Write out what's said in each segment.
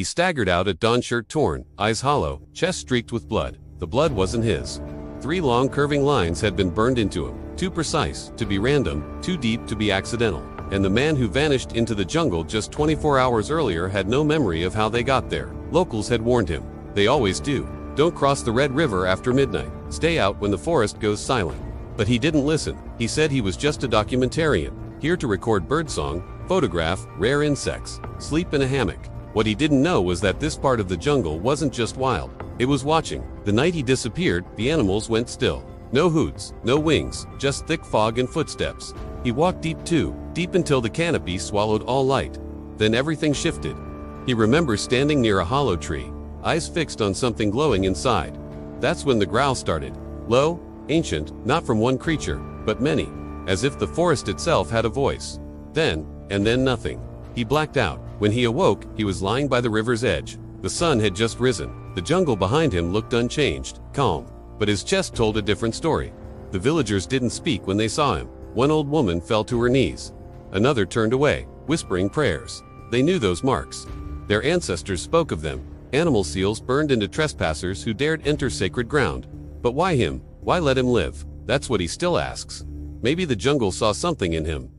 He staggered out at dawn, shirt torn, eyes hollow, chest streaked with blood. The blood wasn't his. 3 long curving lines had been burned into him, too precise to be random, too deep to be accidental. And the man who vanished into the jungle just 24 hours earlier had no memory of how they got there. Locals had warned him. They always do. Don't cross the Red River after midnight. Stay out when the forest goes silent. But he didn't listen. He said he was just a documentarian, here to record birdsong, photograph rare insects, sleep in a hammock. What he didn't know was that this part of the jungle wasn't just wild. It was watching. The night he disappeared, the animals went still. No hoots, no wings, just thick fog and footsteps. He walked deep too, deep until the canopy swallowed all light. Then everything shifted. He remembers standing near a hollow tree, eyes fixed on something glowing inside. That's when the growl started. Low, ancient, not from one creature, but many, as if the forest itself had a voice. Then nothing. He blacked out. When he awoke, he was lying by the river's edge. The sun had just risen. The jungle behind him looked unchanged, calm. But his chest told a different story. The villagers didn't speak when they saw him. One old woman fell to her knees. Another turned away, whispering prayers. They knew those marks. Their ancestors spoke of them. Animal seals burned into trespassers who dared enter sacred ground. But why him? Why let him live? That's what he still asks. Maybe the jungle saw something in him.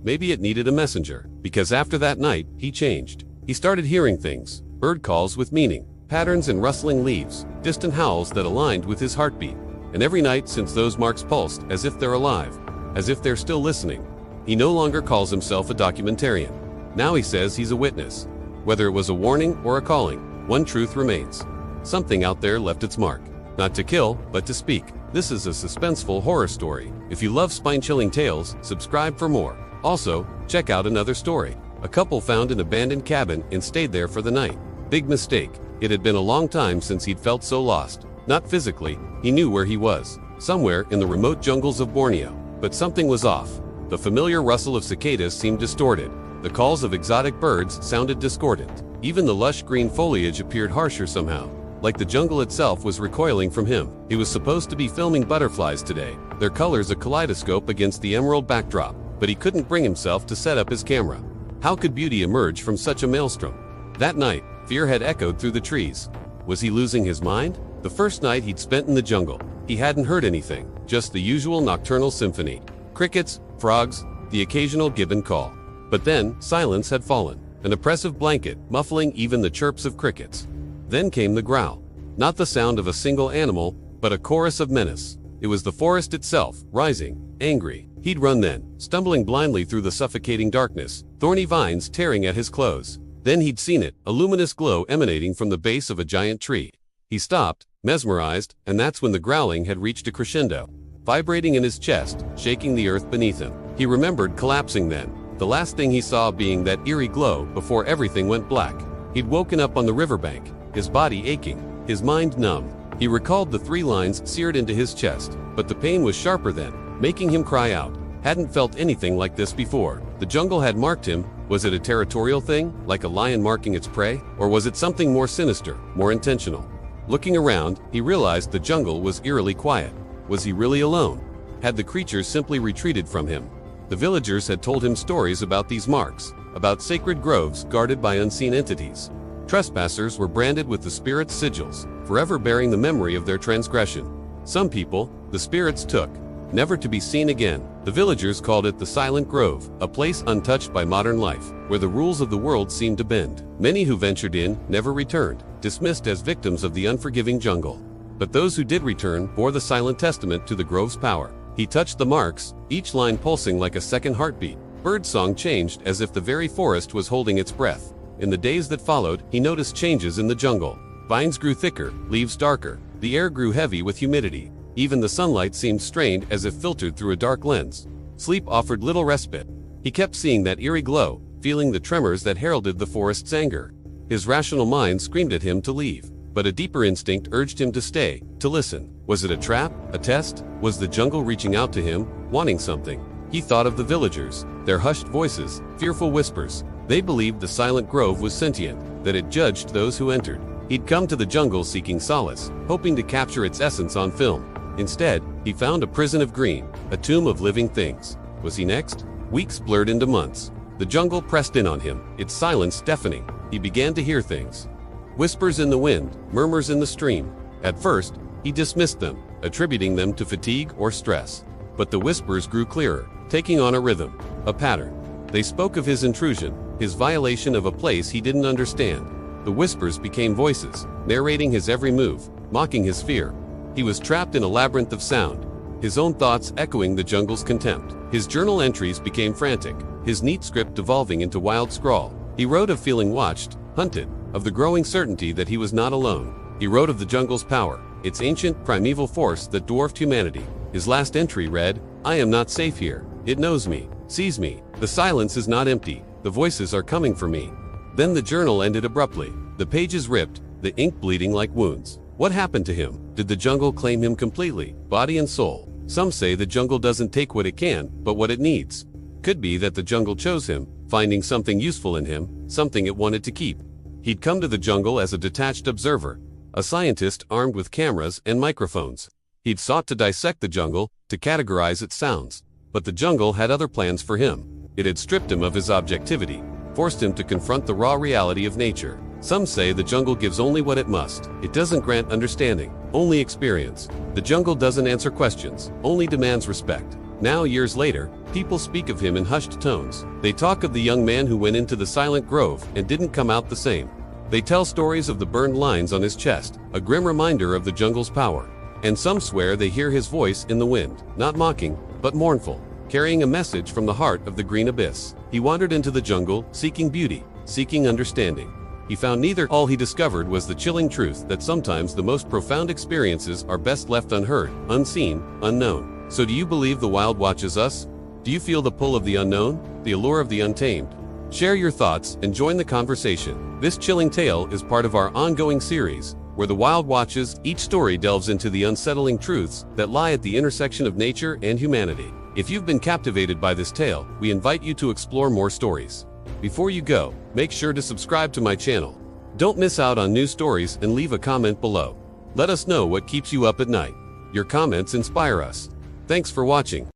Maybe it needed a messenger. Because after that night, he changed. He started hearing things. Bird calls with meaning. Patterns in rustling leaves. Distant howls that aligned with his heartbeat. And every night since those marks pulsed, as if they're alive. As if they're still listening. He no longer calls himself a documentarian. Now he says he's a witness. Whether it was a warning or a calling, one truth remains. Something out there left its mark. Not to kill, but to speak. This is a suspenseful horror story. If you love spine-chilling tales, subscribe for more. Also, check out another story. A couple found an abandoned cabin and stayed there for the night. Big mistake. It had been a long time since he'd felt so lost. Not physically, he knew where he was. Somewhere in the remote jungles of Borneo. But something was off. The familiar rustle of cicadas seemed distorted. The calls of exotic birds sounded discordant. Even the lush green foliage appeared harsher somehow. Like the jungle itself was recoiling from him. He was supposed to be filming butterflies today, their colors a kaleidoscope against the emerald backdrop. But he couldn't bring himself to set up his camera. How could beauty emerge from such a maelstrom? That night, fear had echoed through the trees. Was he losing his mind? The first night he'd spent in the jungle, he hadn't heard anything, just the usual nocturnal symphony. Crickets, frogs, the occasional gibbon call. But then, silence had fallen, an oppressive blanket, muffling even the chirps of crickets. Then came the growl. Not the sound of a single animal, but a chorus of menace. It was the forest itself, rising, angry. He'd run then, stumbling blindly through the suffocating darkness, thorny vines tearing at his clothes. Then he'd seen it, a luminous glow emanating from the base of a giant tree. He stopped, mesmerized, and that's when the growling had reached a crescendo, vibrating in his chest, shaking the earth beneath him. He remembered collapsing then, the last thing he saw being that eerie glow before everything went black. He'd woken up on the riverbank, his body aching, his mind numb. He recalled the 3 lines seared into his chest, but the pain was sharper then, making him cry out. Hadn't felt anything like this before. The jungle had marked him. Was it a territorial thing, like a lion marking its prey? Or was it something more sinister, more intentional? Looking around, he realized the jungle was eerily quiet. Was he really alone? Had the creatures simply retreated from him? The villagers had told him stories about these marks, about sacred groves guarded by unseen entities. Trespassers were branded with the spirit's sigils, forever bearing the memory of their transgression. Some people, the spirits took, never to be seen again. The villagers called it the Silent Grove, a place untouched by modern life, where the rules of the world seemed to bend. Many who ventured in never returned, dismissed as victims of the unforgiving jungle. But those who did return bore the silent testament to the grove's power. He touched the marks, each line pulsing like a second heartbeat. Birdsong changed as if the very forest was holding its breath. In the days that followed, he noticed changes in the jungle. Vines grew thicker, leaves darker. The air grew heavy with humidity. Even the sunlight seemed strained as if filtered through a dark lens. Sleep offered little respite. He kept seeing that eerie glow, feeling the tremors that heralded the forest's anger. His rational mind screamed at him to leave, but a deeper instinct urged him to stay, to listen. Was it a trap, a test? Was the jungle reaching out to him, wanting something? He thought of the villagers, their hushed voices, fearful whispers. They believed the silent grove was sentient, that it judged those who entered. He'd come to the jungle seeking solace, hoping to capture its essence on film. Instead, he found a prison of green, a tomb of living things. Was he next? Weeks blurred into months. The jungle pressed in on him, its silence deafening. he began to hear things. Whispers in the wind, murmurs in the stream. At first, he dismissed them, attributing them to fatigue or stress. But the whispers grew clearer, taking on a rhythm, a pattern. They spoke of his intrusion, his violation of a place he didn't understand. The whispers became voices, narrating his every move, mocking his fear. He was trapped in a labyrinth of sound, his own thoughts echoing the jungle's contempt. His journal entries became frantic, his neat script devolving into wild scrawl. He wrote of feeling watched, hunted, of the growing certainty that he was not alone. He wrote of the jungle's power, its ancient, primeval force that dwarfed humanity. His last entry read, "I am not safe here. It knows me, sees me. The silence is not empty. The voices are coming for me." Then the journal ended abruptly, the pages ripped, the ink bleeding like wounds. What happened to him? Did the jungle claim him completely, body and soul? Some say the jungle doesn't take what it can, but what it needs. Could be that the jungle chose him, finding something useful in him, something it wanted to keep. He'd come to the jungle as a detached observer, a scientist armed with cameras and microphones. He'd sought to dissect the jungle, to categorize its sounds. But the jungle had other plans for him. It had stripped him of his objectivity, forced him to confront the raw reality of nature. Some say the jungle gives only what it must. It doesn't grant understanding, only experience. The jungle doesn't answer questions, only demands respect. Now, years later, people speak of him in hushed tones. They talk of the young man who went into the silent grove and didn't come out the same. They tell stories of the burned lines on his chest, a grim reminder of the jungle's power. And some swear they hear his voice in the wind, not mocking, but mournful, carrying a message from the heart of the green abyss. He wandered into the jungle, seeking beauty, seeking understanding. He found neither. All he discovered was the chilling truth that sometimes the most profound experiences are best left unheard, unseen, unknown. So do you believe the wild watches us? Do you feel the pull of the unknown, the allure of the untamed? Share your thoughts and join the conversation. This chilling tale is part of our ongoing series, where the wild watches. Each story delves into the unsettling truths that lie at the intersection of nature and humanity. If you've been captivated by this tale, we invite you to explore more stories. Before you go, make sure to subscribe to my channel. Don't miss out on new stories and leave a comment below. Let us know what keeps you up at night. Your comments inspire us. Thanks for watching.